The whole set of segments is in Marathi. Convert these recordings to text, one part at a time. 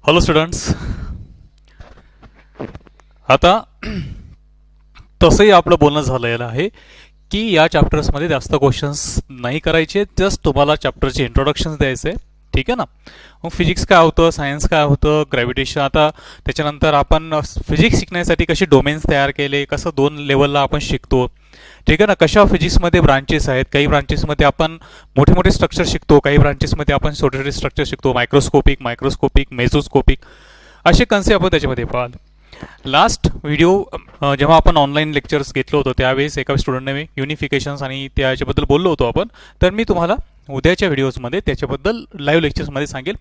Hello students. आता तसंही आपलं बोलणं झालेलं आहे की या चॅप्टर्समध्ये जास्त क्वेश्चन्स नाही करायचे, जस्ट तुम्हाला चॅप्टरचे इंट्रोडक्शन्स द्यायचे. ठीक आहे ना. मग फिजिक्स काय होतं, सायन्स काय होतं, ग्रॅव्हिटेशन, आता त्याच्यानंतर आपण फिजिक्स शिकण्यासाठी कसे डोमेन्स तयार केले, कसं दोन लेवलला आपण शिकतो. ठीक आहे ना. कशा फिजिक्समध्ये ब्रांचेस आहेत, काही ब्रांचेसमध्ये आपण मोठे मोठे स्ट्रक्चर शिकतो, काही ब्रांचेसमध्ये आपण छोटे छोटे स्ट्रक्चर शिकतो, मायक्रोस्कोपिक मेझोस्कोपिक, असे कन्सेप्ट आपण त्याच्यामध्ये पाहाल. लास्ट व्हिडिओ जेव्हा आपण ऑनलाईन लेक्चर्स घेतलं होतं त्यावेळेस एका स्टुडंटने युनिफिकेशन्स आणि त्याच्याबद्दल बोललो होतो आपण. तर मी तुम्हाला उद्याच्या व्हिडिओजमध्ये त्याच्याबद्दल लाईव्ह लेक्चर्समध्ये सांगेल.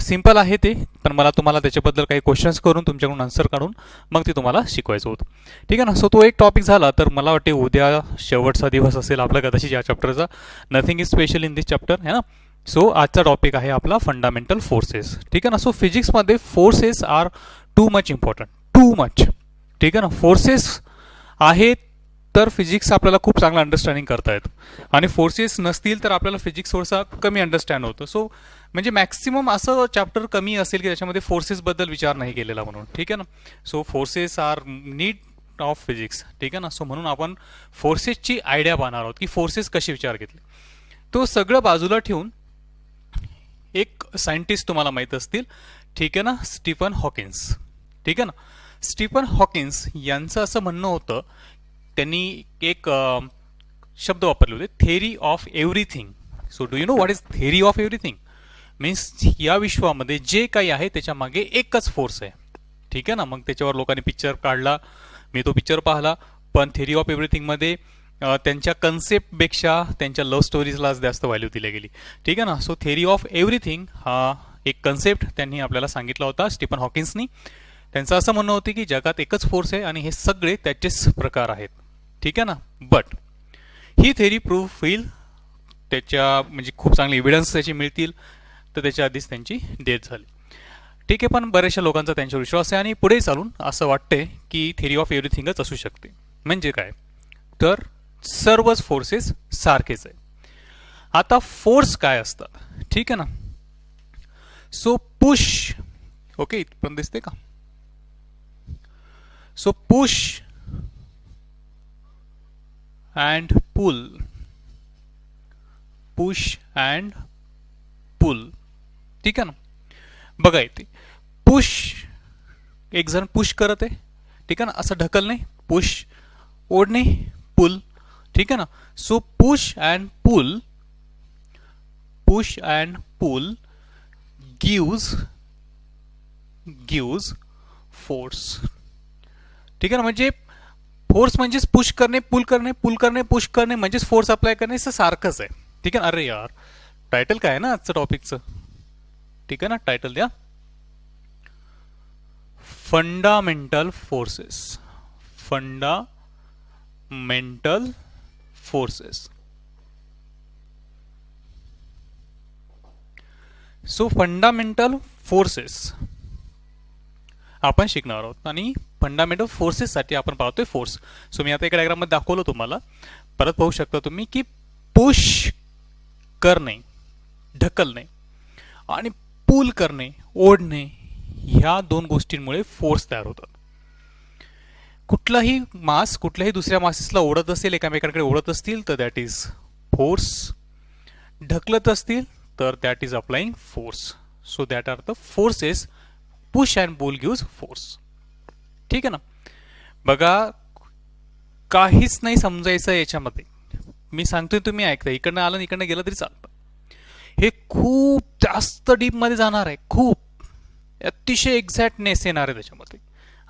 सिम्पल आहे ते, पण मला तुम्हाला त्याच्याबद्दल काही क्वेश्चन्स करून तुमच्याकडून आन्सर काढून मग ते तुम्हाला शिकवायचं होतं. ठीक आहे ना. सो तो एक टॉपिक झाला. तर मला वाटते उद्या शेवटचा दिवस असेल आपला कदाचित या चॅप्टरचा. Nothing is special in this chapter है ना. सो आजचा टॉपिक आहे आपला फंडामेंटल फोर्सेस. ठीक आहे ना. सो फिजिक्समध्ये forces are too much important, too much. ठीक आहे ना. फोर्सेस आहेत तर फिजिक्स आपल्याला खूप चांगलं अंडरस्टँडिंग करता येतं, आणि फोर्सेस नसतील तर आपल्याला फिजिक्स थोडंसं कमी अंडरस्टँड होतं. सो म्हणजे मॅक्सिमम असं चॅप्टर कमी असेल की त्याच्यामध्ये फोर्सेसबद्दल विचार नाही केलेला म्हणून. ठीक आहे ना. So forces are need of physics. ठीक आहे ना. सो म्हणून आपण फोर्सेसची आयडिया पाहणार आहोत की फोर्सेस कसे विचार घेतले. तो सगळं बाजूला ठेवून एक सायंटिस्ट तुम्हाला माहीत असतील. ठीक आहे ना. Stephen Hawkins. ठीक आहे ना. स्टीफन हॉकिन्स यांचं असं म्हणणं होतं, त्यांनी एक शब्द वापरले होते, theory of everything. So do you know what is theory of everything? Means या विश्वामध्ये जे काही आहे त्याच्या मागे एकच फोर्स आहे. ठीक आहे ना. मग त्याच्यावर लोकांनी पिक्चर काढला, मी तो पिक्चर पाहिला, पण थेरी ऑफ एव्हरीथिंगमध्ये त्यांच्या कन्सेप्टपेक्षा त्यांच्या लव्ह स्टोरीजलाच जास्त व्हॅल्यू दिली गेली. ठीक आहे ना. सो थेरी ऑफ एव्हरीथिंग हा एक कन्सेप्ट त्यांनी आपल्याला सांगितला होता स्टीफन हॉकिन्सनी. त्यांचं असं म्हणणं होतं की जगात एकच फोर्स आहे आणि हे सगळे त्याचेच प्रकार आहेत. ठीक आहे ना. बट ही थेरी प्रूव्ह होईल त्याच्या म्हणजे खूप चांगले एव्हिडन्स त्याचे मिळतील, तर त्याच्या आधीच त्यांची डेथ झाली. ठीक आहे. पण बऱ्याचशा लोकांचा त्यांच्यावर विश्वास आहे आणि पुढे चालून असं वाटतंय की थेरी ऑफ एव्हरीथिंगच असू शकते. म्हणजे काय, तर सर्वच फोर्सेस सारखेच आहे. आता फोर्स काय असतात, ठीक आहे ना. सो पुश, ओके इथपर्यंत दिसते का? So push and pull, push and pull. ठीक आहे ना. बघा इथे पुश, एक जण पुश करत आहे. ठीक आहे ना. असं ढकलणे, पुश, ओढणे, पुल. ठीक आहे ना. So push and pull, push and pull gives force. ठीक आहे ना. म्हणजे फोर्स म्हणजेच पुश करणे, पुल करणे, पुल करणे, पुश करणे, म्हणजेच फोर्स अप्लाय करणे सारखंच आहे. ठीक आहे ना. अरे यार, टायटल काय आहे ना आजचं टॉपिकचं? ठीक आहे ना. टायटल द्या, fundamental forces. Fundamental forces. So fundamental forces आपण शिकणार आहोत, आणि फंडामेंटल फोर्सेससाठी आपण पाहतोय फोर्स. सो मी आता एका डायग्राममध्ये दाखवलं तुम्हाला, परत पाहू शकता तुम्ही की पुश करणे, ढकलणे, आणि पुल करणे, ओढणे, ह्या दोन गोष्टींमुळे फोर्स तयार होतात. कुठलाही मास कुठल्याही दुसऱ्या मासेसला ओढत असेल, एकामेकांकडे ओढत असतील तर दॅट इज फोर्स. ढकलत असतील तर that is applying force. So that are the forces. Push and pull gives force. ठीक आहे ना. बघा, काहीच नाही समजायचं याच्यामध्ये, मी सांगतोय तुम्ही ऐकता, इकडनं आलं इकडनं गेलं तरी चालतं. हे खूप जास्त डीपमध्ये जाणार आहे, खूप अतिशय एक्झॅक्टनेस येणार आहे त्याच्यामध्ये.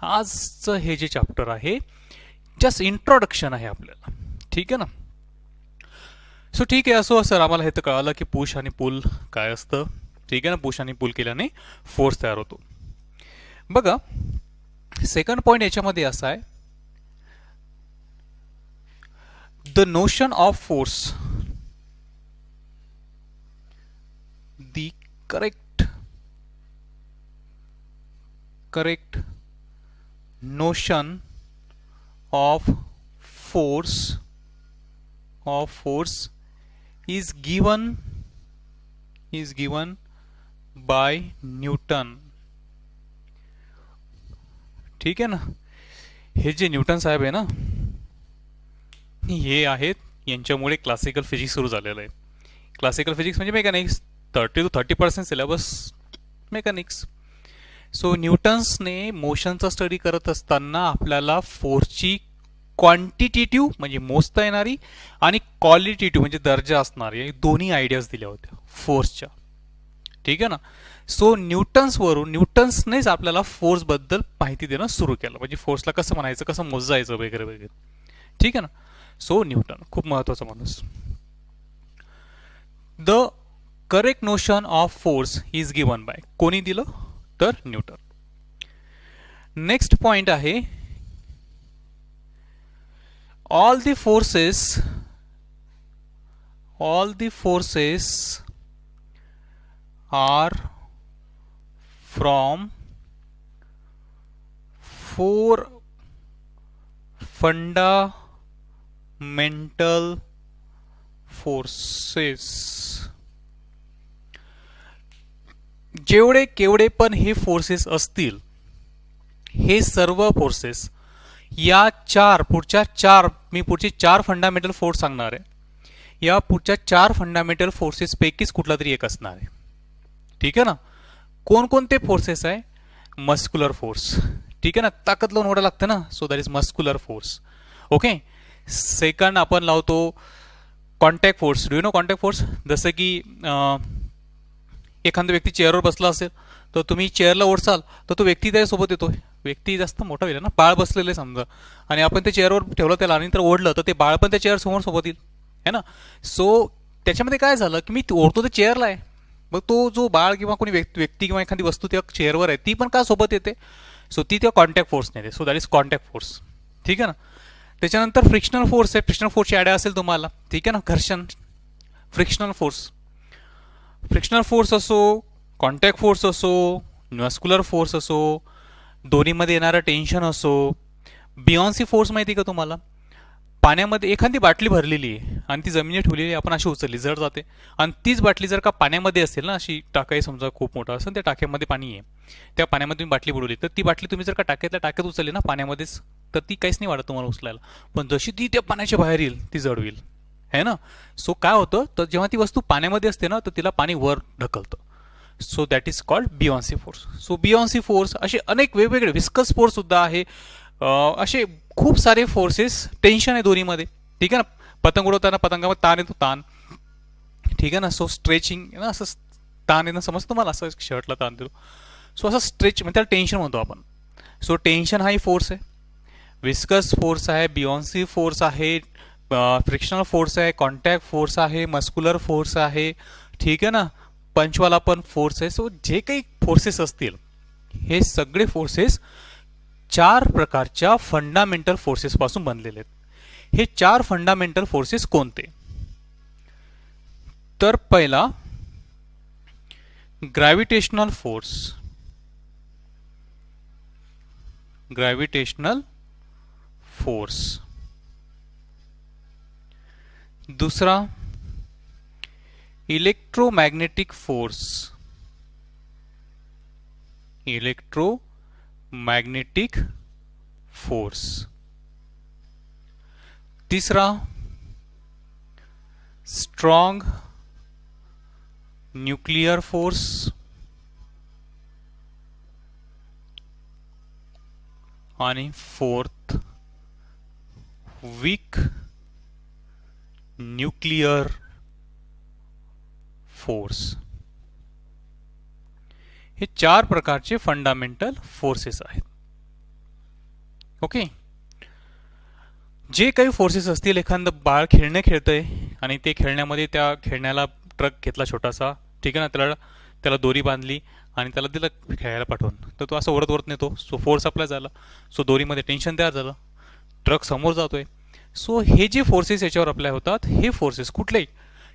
आजचं हे जे चॅप्टर आहे जस्ट इंट्रोडक्शन आहे आपल्याला. ठीक आहे ना. सो ठीक आहे. असो सर, आम्हाला हे तर कळालं की पुश आणि पुल काय असतं. ठीक आहे ना. पुश आणि पुल केल्याने फोर्स तयार होतो. बघा, सेकंड पॉइंट याच्यामध्ये असा आहे, the notion of force, the correct notion of force is given by Newton. ठीक आहे ना. हे जे न्यूटन साहेब आहे ना, हे आहेत, यांच्यामुळे क्लासिकल फिजिक्स सुरू झालेलं आहे. क्लासिकल फिजिक्स म्हणजे मेकॅनिक्स, 30% सिलेबस मेकॅनिक्स. सो न्यूटन्सने मोशनचा स्टडी करत असताना आपल्याला फोर्सची क्वांटिटेटिव्ह म्हणजे मोजता येणारी आणि क्वालिटेटिव्ह म्हणजे दर्जा असणारी दोन्ही आयडियाज दिल्या होत्या फोर्सच्या. ठीक आहे ना. सो न्यूटन्सनेच आपल्याला फोर्सबद्दल माहिती देणं सुरू केलं, म्हणजे फोर्सला कसं म्हणायचं, कसं मोजायचं वगैरे वगैरे. ठीक आहे ना. सो न्यूटन खूप महत्वाचा माणूस. The correct notion of force is given by, कोणी दिलं तर न्यूटन. नेक्स्ट पॉइंट आहे, all the forces are from four fundamental forces. जेवढे केवढे पण हे फोर्सेस असतील, हे सर्व फोर्सेस या पुढचे चार फंडामेंटल फोर्स सांगणार आहे. या पुढच्या 4 फंडामेंटल फोर्सेस पैकीच कुठला तरी एक असणार आहे. ठीक आहे ना. कोणकोणते फोर्सेस आहे? Muscular force. ठीक आहे ना, ताकद लावून ओढा लागतं ना, so that is muscular force. Okay. Second आपण लावतो contact force. Do you know contact force? जसं की एखादा व्यक्ती चेअरवर बसला असेल तर तुम्ही चेअरला ओढसाल तर तो व्यक्ती त्याच्यासोबत येतो. व्यक्ती जास्त मोठा होईल ना, बाळ बसलेलं आहे समजा, आणि आपण ते चेअरवर ठेवलं त्याला आणि नंतर ओढलं तर ते बाळ पण त्या चेअर समोर सोबत येईल, है ना. सो त्याच्यामध्ये काय झालं की मी ओढतो तर चेअरला आहे, मग तो जो बाळ किंवा कोणी व्यक्ती किंवा एखादी वस्तू त्या चेअरवर आहे ती पण का सोबत येते? सो ती त्या कॉन्टॅक्ट फोर्सने येते. So that is contact force. ठीक आहे ना. त्याच्यानंतर फ्रिक्शनल फोर्स आहे. फ्रिक्शनल फोर्सची आयडिया असेल तुम्हाला. ठीक आहे ना. घर्षण, फ्रिक्शनल फोर्स असो, कॉन्टॅक्ट फोर्स असो, मस्क्युलर फोर्स असो, दोन्हीमध्ये येणारं टेन्शन असो. बियॉन्सी फोर्स माहिती का तुम्हाला? पाण्यामध्ये एखादी बाटली भरलेली आहे आणि ती जमिनीवर ठेवलेली आहे, आपण अशी उचलली, जड जाते, आणि तीच बाटली जर का पाण्यामध्ये असेल ना, अशी टाका समजा खूप मोठा असेल, त्या टाक्यामध्ये पाणी आहे, त्या पाण्यामध्ये तुम्ही बाटली बुडवली, तर ती बाटली तुम्ही जर का टाक्यात उचलली ना पाण्यामध्येच, तर ती काहीच नाही वाटत तुम्हाला उचलायला. पण जशी ती त्या पाण्याच्या बाहेर येईल ती जड होईल, है ना. सो काय होतं, तर जेव्हा ती वस्तू पाण्यामध्ये असते ना तर तिला पाणी वर ढकलतं. So that is called buoyancy force. So buoyancy force असे अनेक वेगवेगळे, विस्कस फोर्स सुद्धा आहे, असे खूप सारे फोर्सेस. टेन्शन आहे दोन्हीमध्ये. ठीक आहे ना. पतंग उडवताना पतंगामध्ये ताण येतो, ताण. ठीक आहे ना. सो स्ट्रेचिंग ना, असं ताण येणं समजतं तुम्हाला, असं शर्टला ताण देतो. सो असं स्ट्रेच म्हणजे त्याला टेन्शन म्हणतो आपण. सो टेन्शन हाही फोर्स आहे, विस्कस फोर्स आहे, बियॉन्सी फोर्स आहे, फ्रिक्शनल फोर्स आहे, कॉन्टॅक्ट फोर्स आहे, मस्क्युलर फोर्स आहे. ठीक आहे ना. पंचवाला पण फोर्स आहे. सो जे काही फोर्सेस असतील हे सगळे फोर्सेस 4 प्रकारच्या फंडामेंटल फोर्सेस पासून बनलेले आहेत. हे 4 फंडामेंटल फोर्सेस कोणते? तर पहिला ग्रॅव्हिटेशनल फोर्स. दूसरा इलेक्ट्रोमॅग्नेटिक फोर्स. तीसरा स्ट्रॉन्ग न्यूक्लियर फोर्स. आणि फोर्थ वीक न्यूक्लियर फोर्स. हे 4 प्रकारचे फंडामेंटल फोर्सेस आहेत. ओके. जे काही फोर्सेस असतील, एखादं बाळ खेळणं खेळतंय आणि ते खेळण्यामध्ये त्या खेळण्याला ट्रक घेतला छोटासा, ठीक आहे ना, त्याला दोरी बांधली आणि त्याला दिलं खेळायला पाठवून, तर तो असं ओढत नेतो. सो फोर्स अप्लाय झाला. सो दोरीमध्ये टेन्शन तयार झालं, ट्रक समोर जातोय. सो हे जे फोर्सेस याच्यावर अप्लाय होतात, हे फोर्सेस कुठलेही,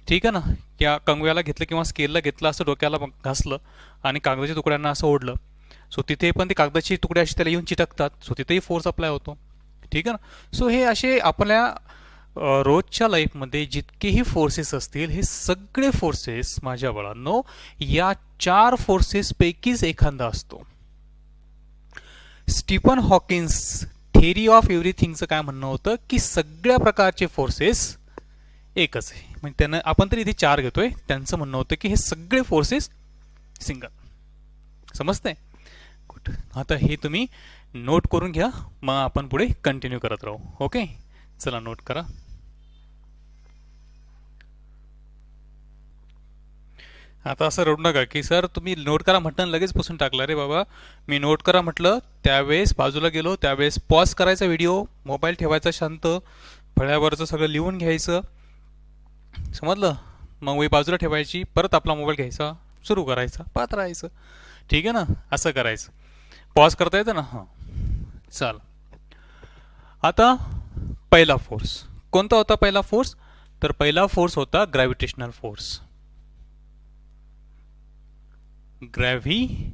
ठीक आहे ना, या कंगव्याला घेतलं किंवा स्केलला घेतलं, असं डोक्याला घासलं आणि कागदाच्या तुकड्यांना असं ओढलं, सो तिथे पण ते कागदाचे तुकडे असे त्याला येऊन चिटकतात. सो तिथेही फोर्स अप्लाय होतो. ठीक आहे ना. सो हे असे आपल्या रोजच्या लाईफमध्ये जितकेही फोर्सेस असतील, हे सगळे फोर्सेस माझ्या बाळांनो या 4 फोर्सेस पैकीच एखादा असतो. स्टीफन हॉकिन्स थेरी ऑफ एव्हरीथिंगचं काय म्हणणं होतं की सगळ्या प्रकारचे फोर्सेस एकच आहे. म्हणजे त्यांना आपण तर इथे 4 घेतोय, त्यांचं म्हणणं होतं की हे सगळे फोर्सेस सिंगल. समजतंय? गुड. आता हे तुम्ही नोट करून घ्या, मग आपण पुढे कंटिन्यू करत राहू. ओके, चला नोट करा. आता असं रडू नका की सर तुम्ही नोट करा म्हटलं लगेच पुसून टाकला. रे बाबा, मी नोट करा म्हटलं त्यावेळेस बाजूला गेलो, त्यावेळेस पॉज करायचा व्हिडिओ, मोबाईल ठेवायचा शांत, फळ्यावरचं सगळं लिहून घ्यायचं, समजलं? मग वही बाजूला ठेवायची, परत आपला मोबाईल घ्यायचा, सुरू करायचा, पाहत राहायचं. ठीक आहे ना? असं करायचं. पॉज करता येतं ना? हां, चाल. आता पहिला फोर्स कोणता होता? पहिला फोर्स तर पहिला फोर्स होता ग्रॅव्हिटेशनल फोर्स. ग्रॅव्हिटेशनल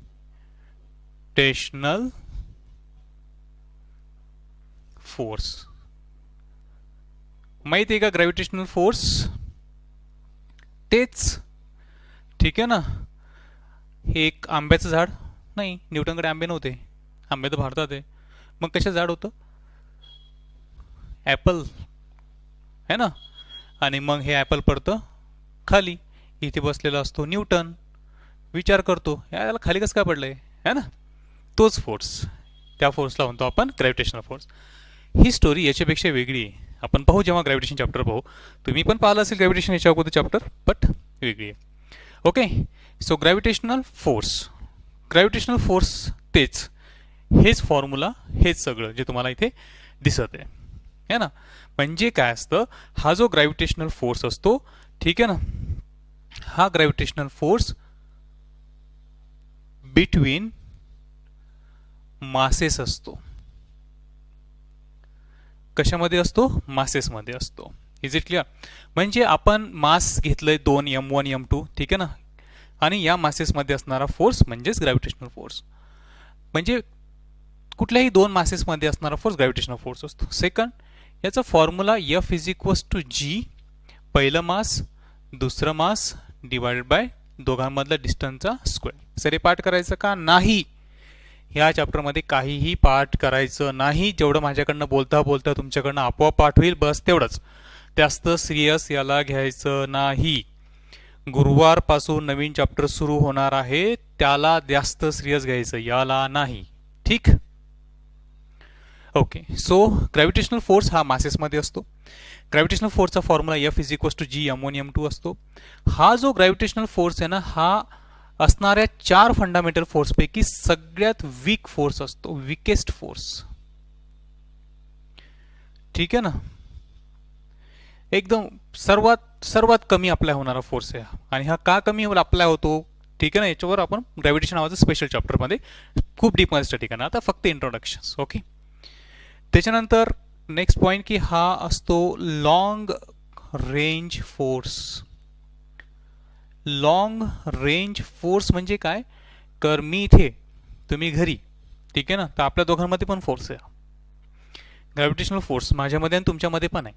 फोर्स माहिती आहे का? ग्रॅव्हिटेशनल फोर्स तेच. ठीक आहे ना? हे एक आंब्याचं झाड नाही, न्यूटनकडे आंबे नव्हते, आंबे तर भारतात आहे. मग कशा झाड होतं? ॲपल है ना? आणि मग हे ॲपल पडतं खाली, इथे बसलेला असतो न्यूटन, विचार करतो याला खाली कसं काय पडलंय, है ना? तोच फोर्स, त्या फोर्सला म्हणतो आपण ग्रॅव्हिटेशनल फोर्स. ही स्टोरी याच्यापेक्षा वेगळी आहे. आपण पाहू जेव्हा ग्रॅव्हिटेशन चॅप्टर पाहू. तुम्ही पण पाहिलं असेल ग्रॅव्हिटेशन याच्या अगोदर चॅप्टर, बट वेगळी आहे. ओके, सो ग्रॅव्हिटेशनल फोर्स तेच, हेच फॉर्म्युला, हेच सगळं जे तुम्हाला इथे दिसत आहे ना? म्हणजे काय असतं, हा जो ग्रॅव्हिटेशनल फोर्स असतो, ठीक आहे ना, हा ग्रॅव्हिटेशनल फोर्स बिटवीन मासेस असतो. कशामध्ये असतो? मासेसमध्ये असतो. Is it clear? म्हणजे आपण मास घेतलंय 2 m1 m2, ठीक आहे ना, आणि या मासेसमध्ये असणारा फोर्स म्हणजेच ग्रॅव्हिटेशनल फोर्स. म्हणजे कुठल्याही 2 मासेसमध्ये असणारा फोर्स ग्रॅव्हिटेशनल फोर्स असतो. सेकंड, याचा formula F is equals to G, पहिलं मास दुसरं मास डिवाइडेड बाय दोघांमधला डिस्टन्सचा स्क्वेअर. सर हे पाठ करायचं का? नाही, ह्या चॅप्टरमध्ये काहीही पाठ करायचं नाही. जेवढं माझ्याकडनं बोलता बोलता तुमच्याकडनं आपोआप पाठ होईल, बस तेवढंच. जास्त सिरियस याला घ्यायचं नाही. गुरुवारपासून नवीन चॅप्टर सुरू होणार आहे, त्याला जास्त सिरियस घ्यायचं, याला नाही. ठीक? ओके, सो ग्रॅव्हिटेशनल फोर्स हा मासेसमध्ये असतो. ग्रॅव्हिटेशनल फोर्सचा formula F is equals to G m1 m2 असतो. हा जो ग्रॅव्हिटेशनल फोर्स आहे ना, हा असणाऱ्या 4 फंडामेंटल फोर्सपैकी सगळ्यात वीक फोर्स असतो, वीकेस्ट फोर्स. ठीक आहे ना? एकदम सर्वात कमी अप्लाय होणारा फोर्स आहे. आणि हा का कमी अप्लाय होतो, ठीक आहे ना, याच्यावर आपण ग्रॅव्हिटेशन नावाचं स्पेशल चॅप्टरमध्ये खूप डीपमध्ये स्टडी करणार. आता फक्त इंट्रोडक्शन. ओके, त्याच्यानंतर नेक्स्ट पॉईंट की हा असतो long range force. Long range force म्हणजे काय? तर मी इथे, तुम्ही घरी, ठीक आहे ना, तर आपल्या दोघांमध्ये पण फोर्स आहे. ग्रॅव्हिटेशनल फोर्स माझ्यामध्ये आणि तुमच्यामध्ये पण आहे.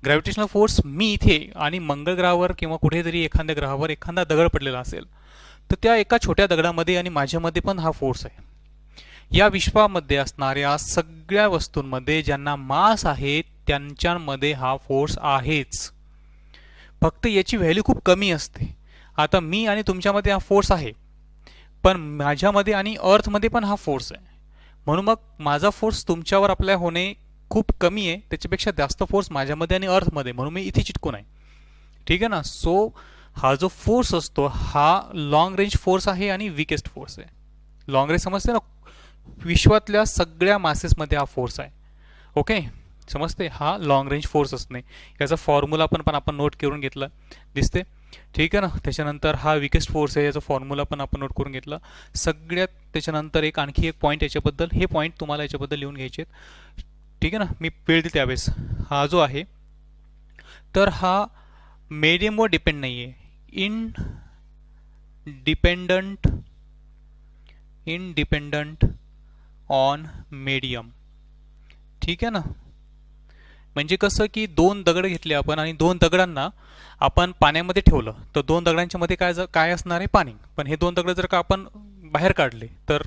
ग्रॅव्हिटेशनल फोर्स मी इथे आणि मंगळ ग्रहावर किंवा कुठेतरी एखाद्या ग्रहावर एखादा दगड पडलेला असेल, तर त्या एका छोट्या दगडामध्ये आणि माझ्यामध्ये पण हा फोर्स आहे. या विश्वामध्ये असणाऱ्या सगळ्या वस्तूंमध्ये ज्यांना मास आहे त्यांच्यामध्ये हा फोर्स आहेच, फक्त याची व्हॅल्यू खूप कमी असते. आता मी आणि तुमच्यामध्ये हा फोर्स आहे, पण माझ्यामध्ये आणि अर्थमध्ये पण हा फोर्स आहे. म्हणून मग माझा फोर्स तुमच्यावर अप्लाय होणे खूप कमी आहे, त्याच्यापेक्षा जास्त फोर्स माझ्यामध्ये आणि अर्थमध्ये, म्हणून मी इथे चिटकून आहे. ठीक आहे ना? सो हा जो फोर्स असतो हा लॉंग रेंज फोर्स आहे आणि वीकेस्ट फोर्स आहे. लॉंग रेंज समजते ना? विश्वातल्या सगळ्या मासेसमध्ये हा फोर्स आहे. ओके, समजते? हा लॉंग रेंज फोर्स असणे, याचा फॉर्म्युला पण आपण नोट करून घेतला, दिसते? ठीक आहे ना? त्याच्यानंतर हा वीकेस्ट फोर्स आहे, याचा फॉर्म्युला पण आपण नोट करून घेतला सगळ्यात. त्याच्यानंतर आणखी एक पॉईंट याच्याबद्दल, हे पॉईंट तुम्हाला याच्याबद्दल लिहून घ्यायचे आहेत. ठीक आहे ना? मी वेळ देते त्यावेळेस. हा जो आहे तर हा मीडियमवर डिपेंड नाही आहे, इनडिपेंडंट ऑन मीडियम. ठीक आहे ना? म्हणजे कसं की 2 दगड घेतले आपण आणि 2 दगडांना आपण पाण्यामध्ये ठेवलं, तर 2 दगडांच्या मध्ये काय असणार आहे? पाणी. पण हे 2 दगड जर का आपण बाहेर काढले तर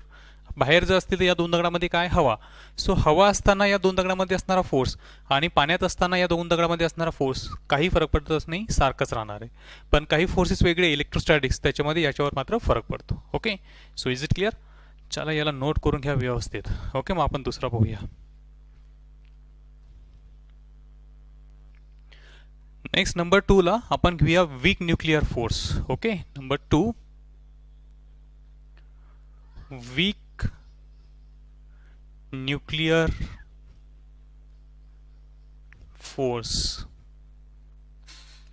बाहेर जर असतील तर या दोन दगडामध्ये काय हवा. सो हवा असताना या दोन दगडामध्ये असणारा फोर्स आणि पाण्यात असताना या दोन दगडामध्ये असणारा फोर्स काही फरक पडतच नाही, सारखंच राहणार आहे. पण काही फोर्सेस वेगळे इलेक्ट्रोस्टॅटिक्स त्याच्यामध्ये याच्यावर मात्र फरक पडतो. Okay, so is it clear. चला याला नोट करून घ्या व्यवस्थित. ओके, मग आपण दुसरा बघूया. नेक्स्ट नंबर 2 ला आपण घेऊया weak nuclear force. Okay, number 2 weak nuclear force.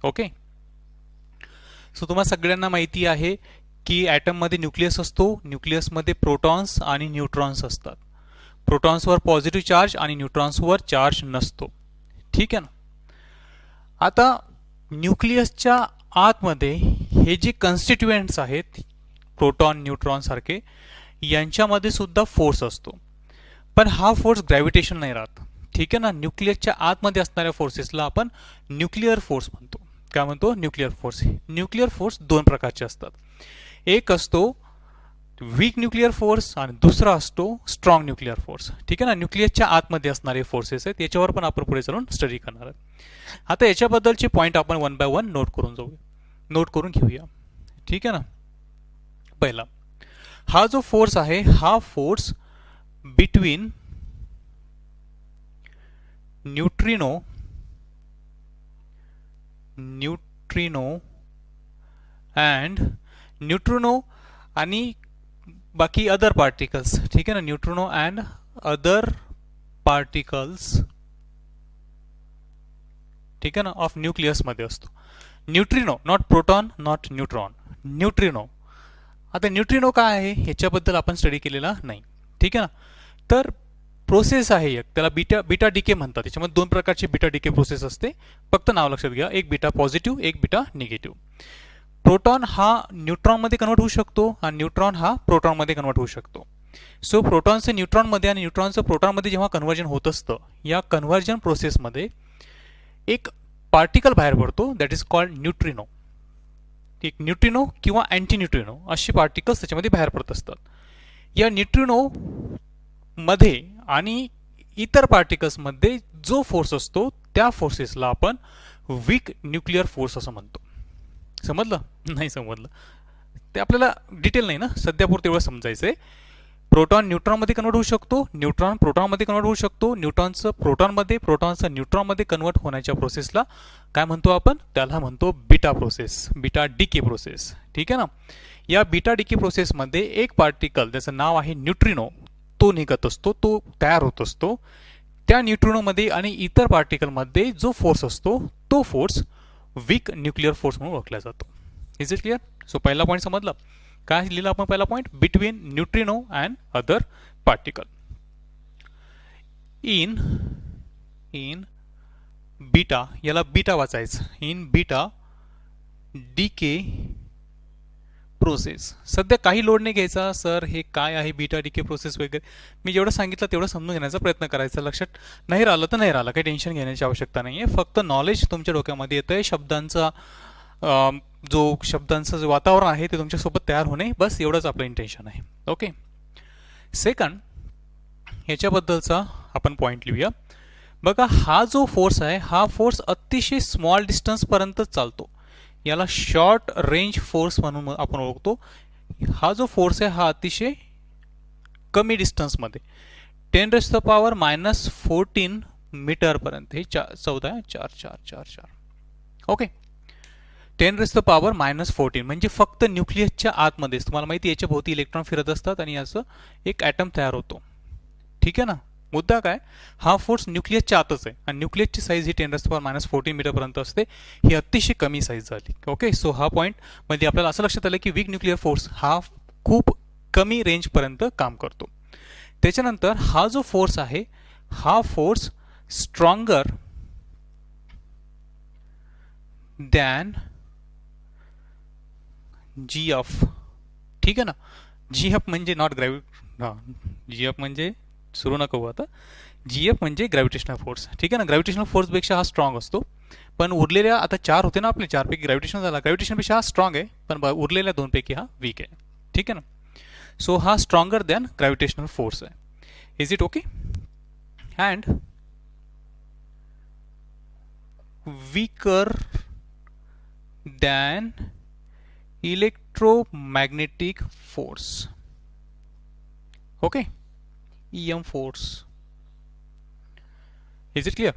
Okay, so तुम्हाला सगळ्यांना माहिती आहे की ॲटममध्ये न्यूक्लियस असतो. न्यूक्लियसमध्ये प्रोटॉन्स आणि न्यूट्रॉन्स असतात. प्रोटॉन्सवर पॉझिटिव्ह चार्ज आणि न्यूट्रॉन्सवर चार्ज नसतो. ठीक आहे ना. आता न्यूक्लियसच्या आतमध्ये हे जे कन्स्टिट्युएंट्स आहेत प्रोटॉन न्यूट्रॉन सारखे, यांच्यामध्ये सुद्धा फोर्स असतो. पण हा फोर्स ग्रॅव्हिटेशन नाही राहत. ठीक आहे ना. न्यूक्लियसच्या आतमध्ये असणाऱ्या फोर्सेसला आपण न्यूक्लिअर फोर्स म्हणतो. काय म्हणतो? Nuclear force. न्यूक्लिअर फोर्स दोन प्रकारचे असतात. एक असतो वीक न्यूक्लिअर फोर्स आणि दुसरा असतो स्ट्रॉंग न्यूक्लिअर फोर्स. ठीक आहे ना. न्यूक्लियसच्या आतमध्ये असणारे फोर्सेस आहेत, याच्यावर पण आपण पुढे चालून स्टडी करणार आहोत. आता याच्याबद्दलचे पॉईंट आपण वन बाय वन नोट करून घेऊया. ठीक आहे ना. पहिला, हा जो फोर्स आहे हा force between neutrino and neutrino आणि बाकी अदर पार्टिकल्स. ठीक आहे ना. Neutrino and other particles. ठीक आहे ना. ऑफ न्यूक्लियस मध्ये असतो. Neutrino, not proton not neutron, neutrino. आता न्यूट्रिनो काय आहे ह्याच्याबद्दल आपण स्टडी केलेला नाही. ठीक आहे ना. तर प्रोसेस आहे एक, त्याला बीटा डीके म्हणतात. त्याच्यामध्ये दोन प्रकारची बीटा डीके प्रोसेस असते. फक्त नाव लक्षात घ्या, एक बीटा पॉझिटिव्ह, एक बीटा निगेटिव्ह. प्रोटॉन हा न्यूट्रॉनमध्ये कन्वर्ट होऊ शकतो आणि न्यूट्रॉन हा प्रोटॉनमध्ये कन्वर्ट होऊ शकतो. सो प्रोटॉनचं न्यूट्रॉनमध्ये आणि न्यूट्रॉनचं प्रोटॉनमध्ये जेव्हा कन्व्हर्जन होत असतं, या कन्व्हर्जन प्रोसेसमध्ये एक पार्टिकल बाहेर पडतो, दॅट इज कॉल्ड न्यूट्रिनो. एक न्यूट्रिनो किंवा अँटी न्यूट्रिनो अशी पार्टिकल्स त्याच्यामध्ये बाहेर पडत असतात. या न्यूट्रिनो मध्ये आणि इतर पार्टिकल्समध्ये जो फोर्स असतो त्या फोर्सेसला आपण वीक न्यूक्लिअर फोर्स असं म्हणतो. समजलं? नाही समजलं ते आपल्याला डिटेल नाही ना, सध्यापुरतं एवढं समजायचं आहे. प्रोटॉन न्यूट्रॉनमध्ये कन्वर्ट होऊ शकतो, न्यूट्रॉन प्रोटॉनमध्ये कन्वर्ट होऊ शकतो, न्यूट्रॉनचं प्रोटॉनमध्ये, प्रोटॉनचं न्यूट्रॉनमध्ये कन्वर्ट होण्याच्या प्रोसेसला काय म्हणतो आपण? त्याला म्हणतो beta process, beta decay process. ठीक आहे ना. या बीटा डीके प्रोसेसमध्ये एक पार्टिकल ज्याचं नाव आहे न्यूट्रिनो तो निघत असतो, तो तयार होत असतो. त्या न्यूट्रिनोमध्ये आणि इतर पार्टिकलमध्ये जो फोर्स असतो तो फोर्स वीक न्यूक्लिअर फोर्स म्हणून ओळखला जातो. Is it clear? सो पहिला पॉईंट समजला. काय लिहिलं आपण पहिला point? Between neutrino and other particle. In beta, याला बीटा वाचायचं, इन बीटा डीके प्रोसेस. सध्या काही लोड नाही घ्यायचा, सर हे काय आहे बीटा डीके प्रोसेस वगैरे. मी जेवढं सांगितलं तेवढं समजून घेण्याचा प्रयत्न करायचा. लक्षात नाही राहिलं तर नाही राहिलं, काही टेन्शन घेण्याची आवश्यकता नाही आहे. फक्त नॉलेज तुमच्या डोक्यामध्ये येतं आहे. शब्दांचं जो वातावरण आहे ते तुमच्यासोबत तयार होणे, बस एवढंच आपलं इंटेन्शन आहे. ओके. सेकंड, ह्याच्याबद्दलचा आपण पॉईंट लिहूया. बघा, हा जो फोर्स आहे हा फोर्स अतिशय स्मॉल डिस्टन्सपर्यंत चालतो. याला शॉर्ट रेंज फोर्स म्हणून आपण ओळखतो. हा जो फोर्स आहे हा अतिशय कमी डिस्टन्समध्ये 10⁻⁻14 मीटरपर्यंत, हे 14 ओके. 10⁻⁻14 म्हणजे फक्त न्यूक्लियसच्या आतमध्येच. तुम्हाला माहिती याच्या भोवती इलेक्ट्रॉन फिरत असतात आणि याचं एक ॲटम तयार होतो. ठीक आहे ना. मुद्दा काय? हा फोर्स न्यूक्लियसच्या आतच आहे आणि न्यूक्लियसची साईज ही 10⁻⁻14 मीटरपर्यंत असते. ही अतिशय कमी साईज झाली. ओके. सो हा पॉईंट मध्ये आपल्याला असं लक्षात आलं की वीक न्यूक्लिअर फोर्स हा खूप कमी रेंजपर्यंत काम करतो. त्याच्यानंतर हा जो फोर्स आहे हा फोर्स स्ट्रॉंगर दॅन GF. ठीक आहे ना. GF म्हणजे नॉट GF म्हणजे सुरू नको आता. GF म्हणजे ग्रॅव्हिटेशनल फोर्स. ठीक आहे ना. ग्रॅव्हिटेशनल फोर्सपेक्षा हा स्ट्रॉंग असतो. पण उरलेल्या आता 4 होते ना आपले, 4 पैकी ग्रॅव्हिटेशन झाला, ग्रॅव्हिटेशनपेक्षा हा स्ट्रॉंग आहे, पण उरलेल्या 2 पैकी हा वीक आहे. ठीक आहे ना. सो हा स्ट्रॉंगर दॅन ग्रॅव्हिटेशनल फोर्स आहे. Is it okay? And weaker than electromagnetic force. Okay, EM force. Is it clear?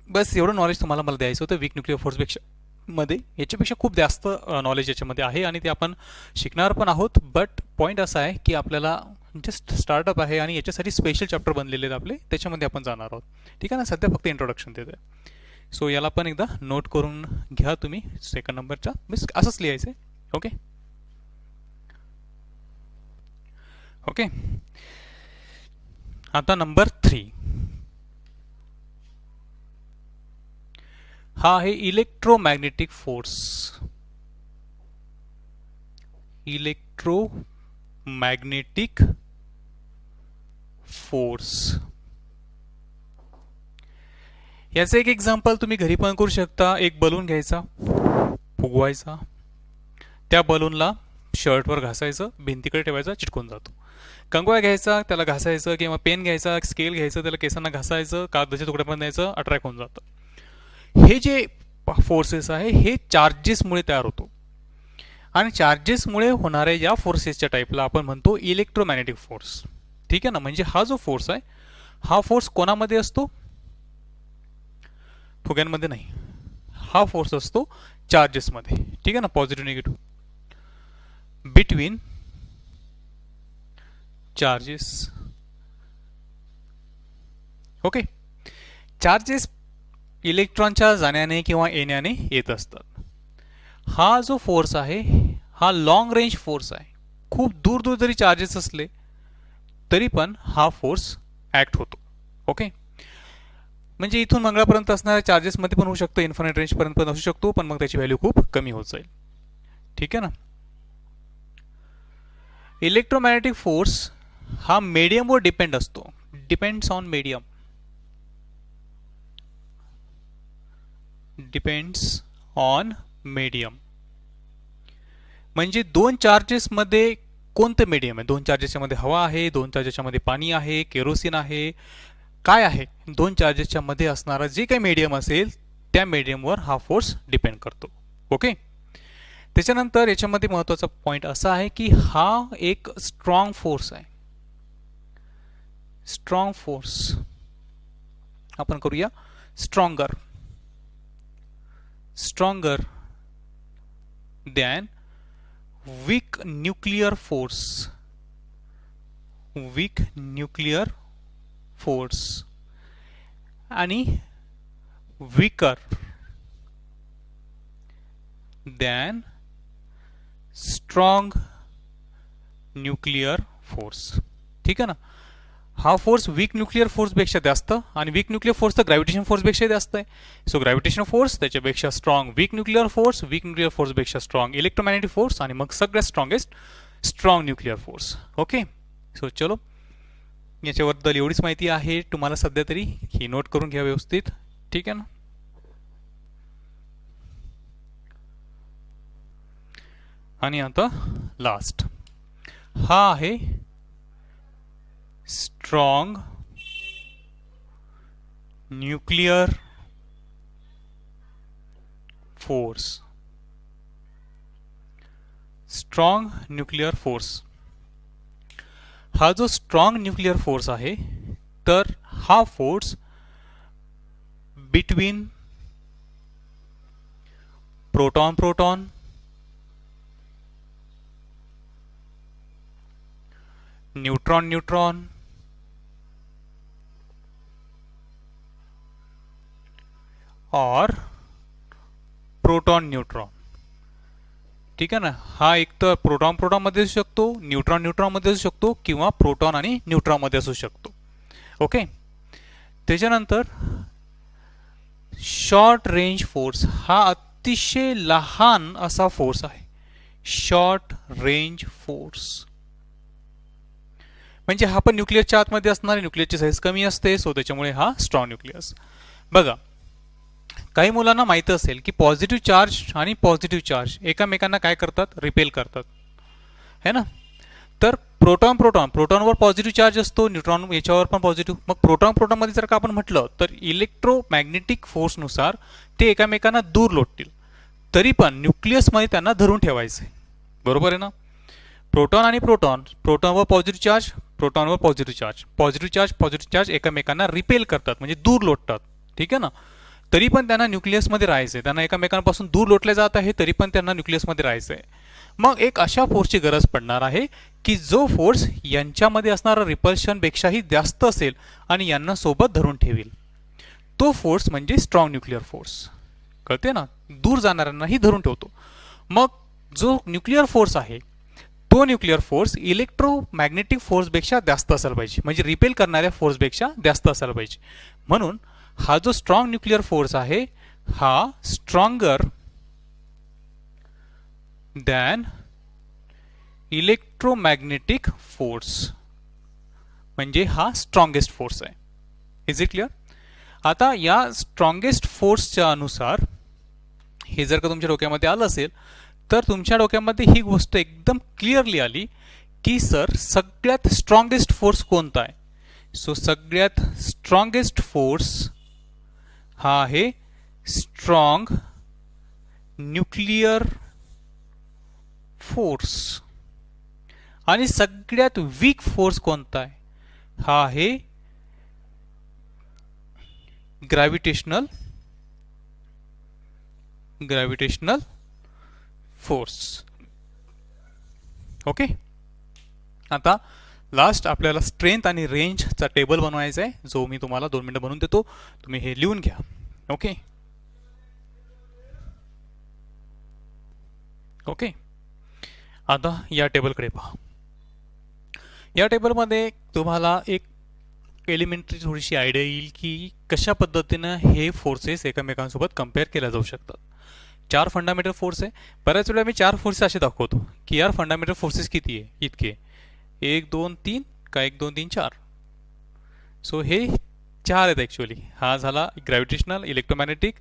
बस एवढं नॉलेज तुम्हाला मला द्यायचं होतं वीक न्यूक्लिअर फोर्सपेक्षा मध्ये. याच्यापेक्षा खूप जास्त नॉलेज याच्यामध्ये आहे आणि ते आपण शिकणार पण आहोत. बट पॉईंट असा आहे की आपल्याला जस्ट स्टार्टअप आहे आणि याच्यासाठी स्पेशल चॅप्टर बनलेले आहेत आपले, त्याच्यामध्ये आपण जाणार आहोत. ठीक आहे ना? सध्या फक्त इंट्रोडक्शन देत आहे. सो याला पण एकदा नोट करून घ्या तुम्ही. सेकंड नंबरच्या मीन्स असंच लिहायचं आहे. Okay okay. आता नंबर 3 हा आहे इलेक्ट्रोमॅग्नेटिक फोर्स. Electromagnetic force. याचं एक एक्झाम्पल तुम्ही घरी पण करू शकता. एक बलून घ्यायचा, फुगवायचा, त्या बलूनला शर्टवर घासायचं, भिंतीकडे ठेवायचा, चिटकून जातो. कंगवा घ्यायचा, त्याला घासायचं, किंवा पेन घ्यायचा, स्केल घ्यायचं, त्याला केसांना घासायचं, कागदाच्या तुकड्यापर्यंत न्यायचं, अट्रॅक्ट होऊन जातं. हे जे फोर्सेस आहे हे चार्जेसमुळे तयार होतो आणि चार्जेसमुळे होणाऱ्या या फोर्सेसच्या टाईपला आपण म्हणतो इलेक्ट्रोमॅग्नेटिक फोर्स. ठीक आहे ना? म्हणजे हा जो फोर्स आहे हा फोर्स कोणामध्ये असतो? फुग्यांमध्ये नाही. हा फोर्स असतो चार्जेसमध्ये. ठीक आहे ना? Positive negative between charges. Okay. Charges इलेक्ट्रॉनच्या जाण्याने किंवा येण्याने येत असतात. हा जो फोर्स आहे हा लॉंग रेंज फोर्स आहे. खूप दूर दूर जरी चार्जेस असले तरी पण हा फोर्स ॲक्ट होतो. ओके. म्हणजे इथून मंगळापर्यंत असणाऱ्या चार्जेसमध्ये पण होऊ शकतो, इन्फिनिट रेंजपर्यंत पण असू शकतो, पण मग त्याची व्हॅल्यू खूप कमी होत जाईल. ठीक आहे ना? इलेक्ट्रोमॅग्नेटिक फोर्स हा मीडियमवर डिपेंड असतो. Depends on medium. Depends on medium म्हणजे दोन चार्जेसमध्ये कोणतं मीडियम आहे? दोन चार्जेसच्या मध्ये हवा आहे, दोन चार्जेसच्या मध्ये पाणी आहे, केरोसिन आहे, काय आहे? दोन चार्जेसच्या मध्ये असणारा जे काही मीडियम असेल त्या मीडियमवर हा फोर्स डिपेंड करतो. ओके. त्याच्यानंतर याच्यामध्ये महत्त्वाचा पॉईंट असा आहे की हा एक स्ट्रॉंग फोर्स आहे. स्ट्रॉंग फोर्स आपण करूया stronger. stronger than weak nuclear force. weak nuclear force आणि weaker than strong nuclear force. ठीक आहे ना? हा फोर्स वीक न्यूक्लिअर फोर्सपेक्षा जास्त आणि वीक न्यूक्लिअर फोर्स तर ग्रॅव्हिटेशन फोर्सपेक्षा जास्त आहे. सो ग्रॅव्हिटेशन फोर्स त्याच्यापेक्षा strong weak nuclear force, weak nuclear फोर्सपेक्षा स्ट्रॉंग इलेक्ट्रोमॅग्नेटिक फोर्स आणि मग सगळ्यात strongest strong nuclear force. Okay. So चलो याच्याबद्दल एवढीच माहिती आहे तुम्हाला सध्या तरी, ही नोट करून घ्या व्यवस्थित. ठीक आहे ना? आणि आता लास्ट हा आहे strong nuclear force. Strong nuclear force हा जो स्ट्रॉंग न्यूक्लिअर फोर्स आहे तर हा force between proton proton neutron neutron और प्रोटॉन न्यूट्रॉन. ठीक आहे ना? हा एक तर प्रोटॉन प्रोटॉन मध्ये असू शकतो, न्यूट्रॉन न्यूट्रॉन मध्ये असू शकतो किंवा प्रोटॉन आणि न्यूट्रॉन मध्ये असू शकतो. ओके. त्याच्यानंतर शॉर्ट रेंज फोर्स हा अतिशय लहान असा फोर्स आहे. शॉर्ट रेंज फोर्स म्हणजे हा पण न्यूक्लियसच्या आतमध्ये असणार, न्यूक्लियसची साईज कमी असते, सो त्याच्यामुळे हा स्ट्रॉंग न्यूक्लियस. बघा काही मुलांना माहिती असेल की पॉझिटिव्ह चार्ज आणि पॉझिटिव्ह चार्ज एकमेकांना काय करतात? रिपेल करतात है ना? तर प्रोटॉन प्रोटॉन प्रोटॉनवर पॉझिटिव्ह चार्ज असतो, न्यूट्रॉन याच्यावर पण पॉझिटिव्ह. मग प्रोटॉन प्रोटॉनमध्ये जर का आपण म्हटलं तर इलेक्ट्रोमॅग्नेटिक फोर्सनुसार ते एकामेकांना दूर लोटतील, तरी पण न्यूक्लियसमध्ये त्यांना धरून ठेवायचं आहे. बरोबर आहे ना. प्रोटॉन आणि प्रोटॉन, प्रोटॉनवर पॉझिटिव्ह चार्ज, प्रोटॉनवर पॉझिटिव्ह चार्ज, पॉझिटिव्ह चार्ज एकमेकांना रिपेल करतात म्हणजे दूर लोटतात. ठीक आहे ना. तरी पण त्यांना न्यूक्लियसमध्ये राहायचं आहे, त्यांना एकमेकांपासून दूर लोटले जात आहे तरी पण त्यांना न्यूक्लियसमध्ये राहायचं आहे. मग एक अशा फोर्सची गरज पडणार आहे की जो फोर्स यांच्यामध्ये असणारा रिपल्शनपेक्षाही जास्त असेल आणि यांना सोबत धरून ठेवेल. तो फोर्स म्हणजे स्ट्रॉंग न्यूक्लिअर फोर्स. कळते ना. दूर जाणाऱ्यांनाही धरून ठेवतो. मग जो न्यूक्लिअर फोर्स आहे तो न्यूक्लिअर फोर्स इलेक्ट्रोमॅग्नेटिक फोर्सपेक्षा जास्त असायला पाहिजे, म्हणजे रिपेल करणाऱ्या फोर्सपेक्षा जास्त असायला पाहिजे. म्हणून हा जो स्ट्रॉंग न्यूक्लिअर फोर्स आहे हा स्ट्रॉंगर दॅन इलेक्ट्रोमॅग्नेटिक फोर्स, म्हणजे हा स्ट्रॉंगेस्ट फोर्स आहे. Is it clear. आता या स्ट्रॉंगेस्ट फोर्सच्या अनुसार हे जर का तुमच्या डोक्यामध्ये आलं असेल तर तुमच्या डोक्यामध्ये ही गोष्ट एकदम क्लिअरली आली की सर सगळ्यात स्ट्रॉंगेस्ट फोर्स कोणता आहे. सो सगळ्यात स्ट्रॉंगेस्ट फोर्स हा आहे स्ट्रॉंग न्यूक्लिअर फोर्स. आणि सगळ्यात वीक फोर्स कोणता आहे, हा आहे ग्रॅव्हिटेशनल फोर्स. ओके. आता लास्ट आपल्याला स्ट्रेंथ आणि रेंजचा टेबल बनवायचा आहे, जो मी तुम्हाला 2 मिनिटं बनवून देतो. तुम्ही हे लिहून घ्या. ओके. ओके. आता या टेबलकडे पहा. या टेबलमध्ये तुम्हाला एक एलिमेंटरी थोडीशी आयडिया येईल की कशा पद्धतीनं हे फोर्सेस एकमेकांसोबत कम्पेअर केल्या जाऊ शकतात. 4 फंडामेंटल फोर्स आहे. बऱ्याच वेळा मी 4 फोर्सेस असे दाखवतो की यार फंडामेंटल फोर्सेस किती आहे, इतके 1 2 3 का 1 2 3 4. सो हे 4 आहेत ॲक्च्युअली. हा झाला gravitational, electromagnetic,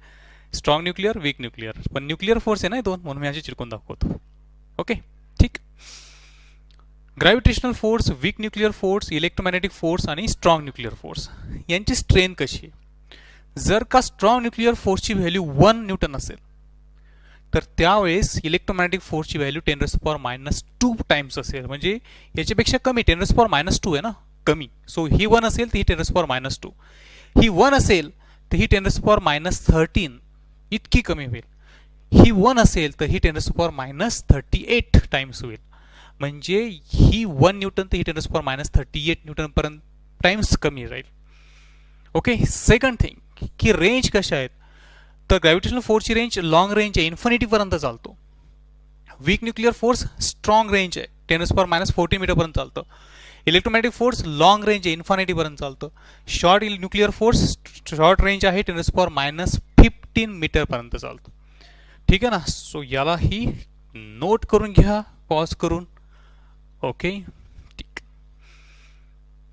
strong nuclear, weak nuclear. पण न्यूक्लिअर फोर्स आहे ना 2, म्हणून मी असे चिरकून दाखवतो. ओके. ठीक. Gravitational force, weak nuclear force, electromagnetic force आणि स्ट्रॉंग न्यूक्लिअर फोर्स यांची स्ट्रेंथ कशी आहे. जर का स्ट्रॉंग न्यूक्लिअर फोर्सची व्हॅल्यू 1 न्यूटन असेल तर त्यावेळेस इलेक्ट्रोमॅग्नेटिक फोर्सची व्हॅल्यू 10⁻² टाइम्स असेल, म्हणजे याच्यापेक्षा कमी. 10⁻² आहे ना, कमी. सो ही 1 असेल तर ही 10⁻². ही 1 असेल तर ही 10⁻13 इतकी कमी होईल. ही 1 असेल तर ही 10⁻38 टाइम्स होईल, म्हणजे ही 1 न्यूटन तर ही 10⁻38 न्यूटनपर्यंत टाइम्स कमी राहील. ओके. सेकंड थिंग की रेंज कशा आहेत, तर ग्रॅव्हिटेशनल फोर्सची रेंज लॉंग रेंज आहे, इन्फिनिटीपर्यंत चालतो. Weak nuclear force strong range आहे, 10⁻40 मीटरपर्यंत चालतं. इलेक्ट्रोमॅग्नेटिक फोर्स लॉंग रेंज आहे, इन्फिनिटीपर्यंत चालतं. Short nuclear force short range आहे, 10⁻15 मीटरपर्यंत चालतं. ठीक आहे ना. सो याला ही नोट करून घ्या पॉज करून. ओके. ठीक.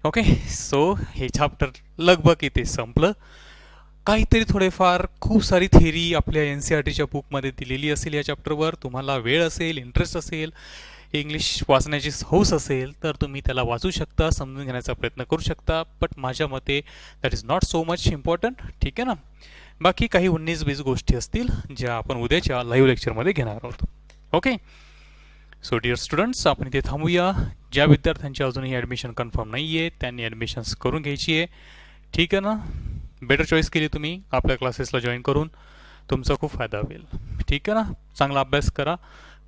ओके. सो हे चॅप्टर लगभग इथे संपलं. काहीतरी थोडेफार खूप सारी थेरी आपल्या NCERTच्या बुकमध्ये दिलेली असेल या चॅप्टरवर. तुम्हाला वेळ असेल, इंटरेस्ट असेल, इंग्लिश वाचण्याची हौस असेल तर तुम्ही त्याला वाचू शकता, समजून घेण्याचा प्रयत्न करू शकता. बट माझ्या मते that is not so much important. ठीक आहे ना. बाकी काही 19-20 गोष्टी असतील ज्या आपण उद्याच्या लाईव्ह लेक्चरमध्ये घेणार आहोत. ओके. सो डिअर स्टुडंट्स, आपण इथे थांबूया. ज्या विद्यार्थ्यांची अजूनही ॲडमिशन कन्फर्म नाही आहे त्यांनी ॲडमिशन्स करून घ्यायची आहे. ठीक आहे ना. बेटर चॉईस केली तुम्ही आपल्या क्लासेसला जॉईन करून, तुमचा खूप फायदा होईल. ठीक आहे ना. चांगला अभ्यास करा,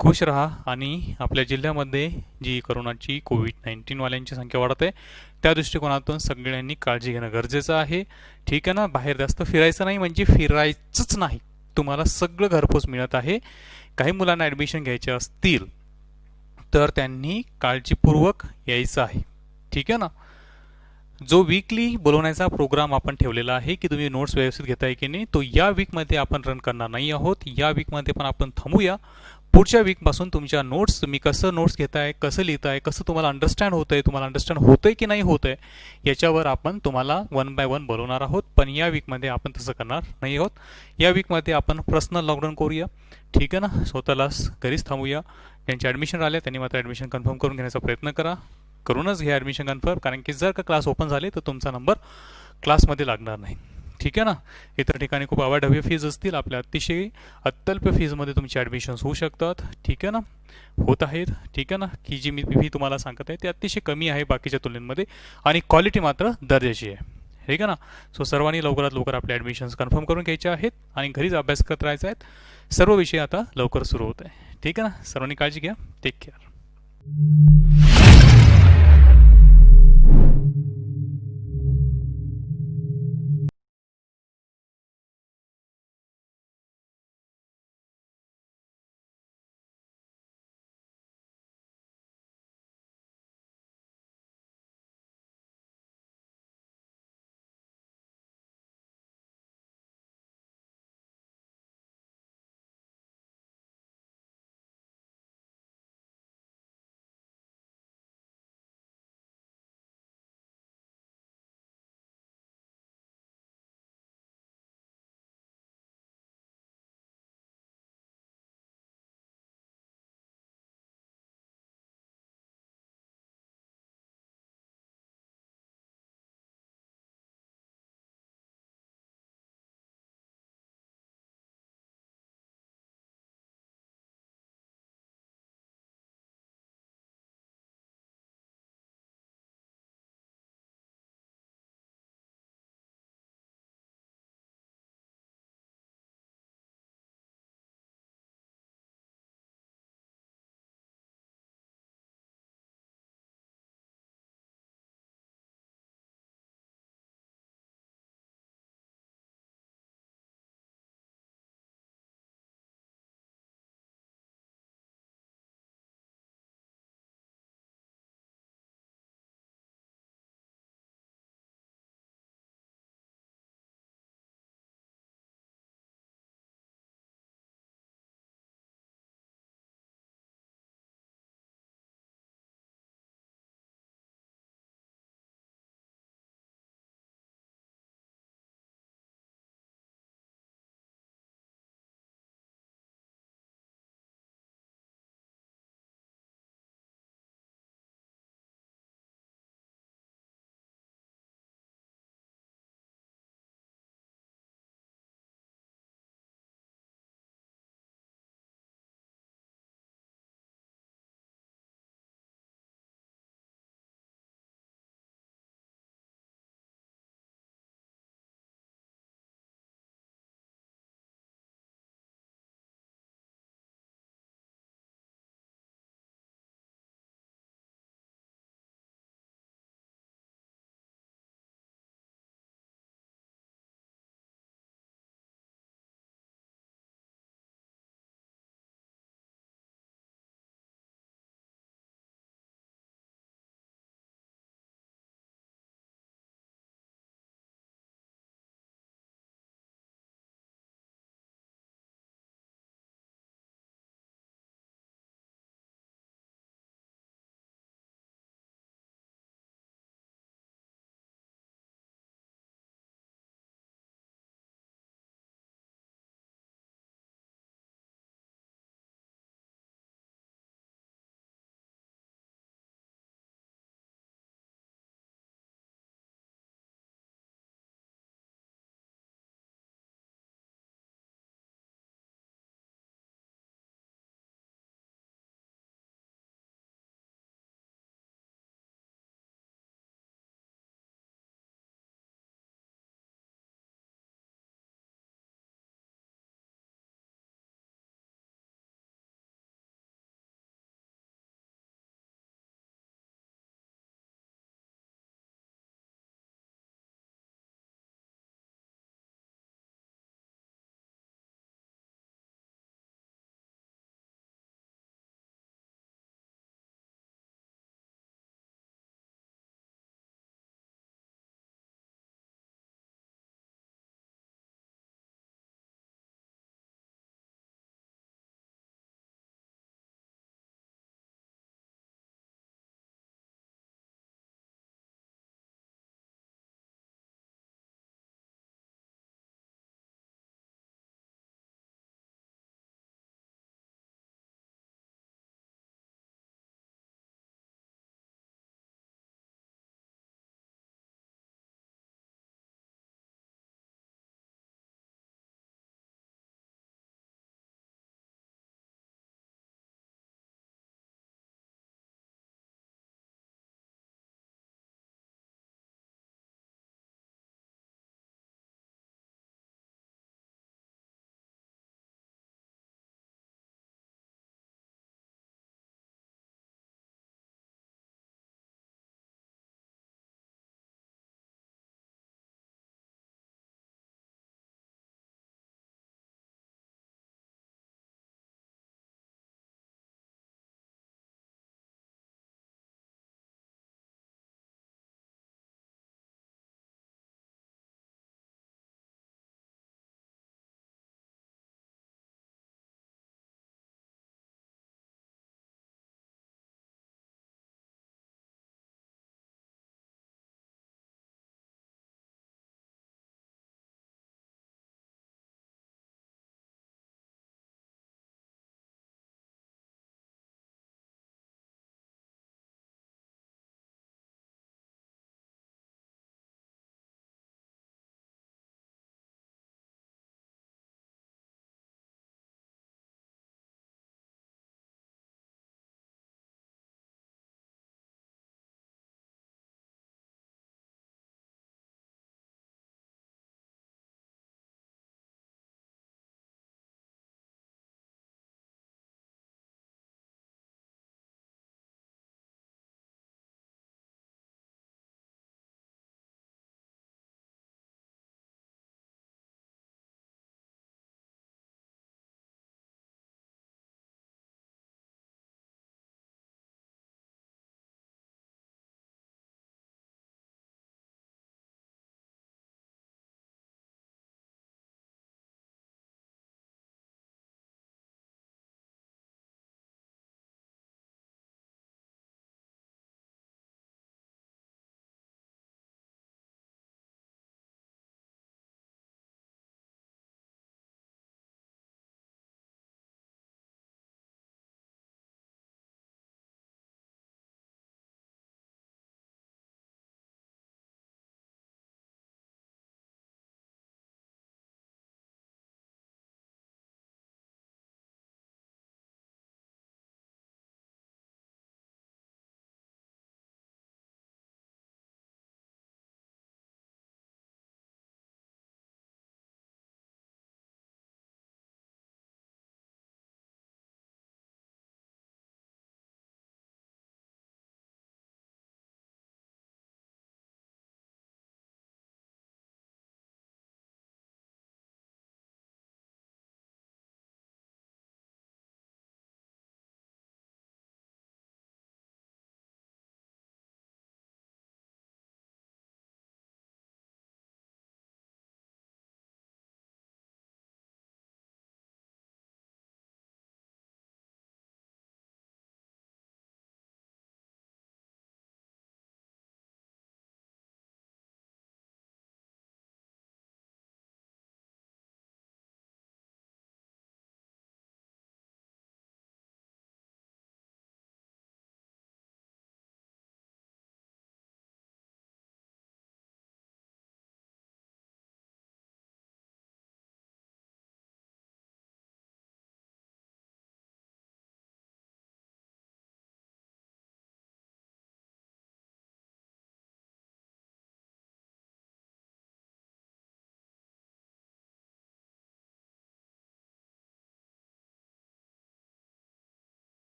खुश राहा. आणि आपल्या जिल्ह्यामध्ये जी कोरोनाची कोविड-19 वाल्यांची संख्या वाढत आहे त्या दृष्टिकोनातून सगळ्यांनी काळजी घेणं गरजेचं आहे. ठीक आहे ना. बाहेर जास्त फिरायचं नाही, म्हणजे फिरायचंच नाही. तुम्हाला सगळं घरपोच मिळत आहे. काही मुलांना ॲडमिशन घ्यायचे असतील तर त्यांनी काळजीपूर्वक यायचं आहे. ठीक आहे ना. जो वीकली बोलवण्याचा प्रोग्राम आपण ठेवलेला आहे की तुम्ही नोट्स व्यवस्थित घेताय की नाही, तो या वीकमध्ये आपण रन करणार नाही आहोत. या वीकमध्ये पण आपण थांबूया. पुढच्या वीकपासून तुमच्या नोट्स, तुम्ही कसं नोट्स घेताय, कसं लिहिताय, कसं तुम्हाला अंडरस्टँड होतंय, तुम्हाला अंडरस्टँड होतंय की नाही होतंय, याच्यावर आपण तुम्हाला 1 बाय 1 बोलवणार आहोत. पण या वीकमध्ये आपण तसं करणार नाही आहोत. या वीकमध्ये आपण पर्सनल लॉकडाऊन करूया. ठीक आहे ना. स्वतःला घरीच थांबूया. ज्यांचे ॲडमिशन आले त्यांनी मात्र ॲडमिशन कन्फर्म करून घेण्याचा प्रयत्न करा. करूनच घ्या ॲडमिशन कन्फर्म, कारण की जर का क्लास ओपन झाले तर तुमचा नंबर क्लासमध्ये लागणार नाही. ठीक आहे ना. इतर ठिकाणी खूप अवाढव्य फीज असतील, आपल्या अतिशय अत्यल्प फीजमध्ये तुमची ॲडमिशन्स होऊ शकतात. ठीक आहे ना, होत आहेत. ठीक आहे ना, की जी मी फी तुम्हाला सांगत आहे ती अतिशय कमी आहे बाकीच्या तुलनेमध्ये, आणि क्वालिटी मात्र दर्जाची आहे. ठीक आहे ना. सो सर्वांनी लवकरात लवकर आपले ॲडमिशन्स कन्फर्म करून घ्यायचे आहेत आणि घरीच अभ्यास करत राहायचा आहेत. सर्व विषय आता लवकर सुरू होत आहे. ठीक आहे ना. सर्वांनी काळजी घ्या. Take care.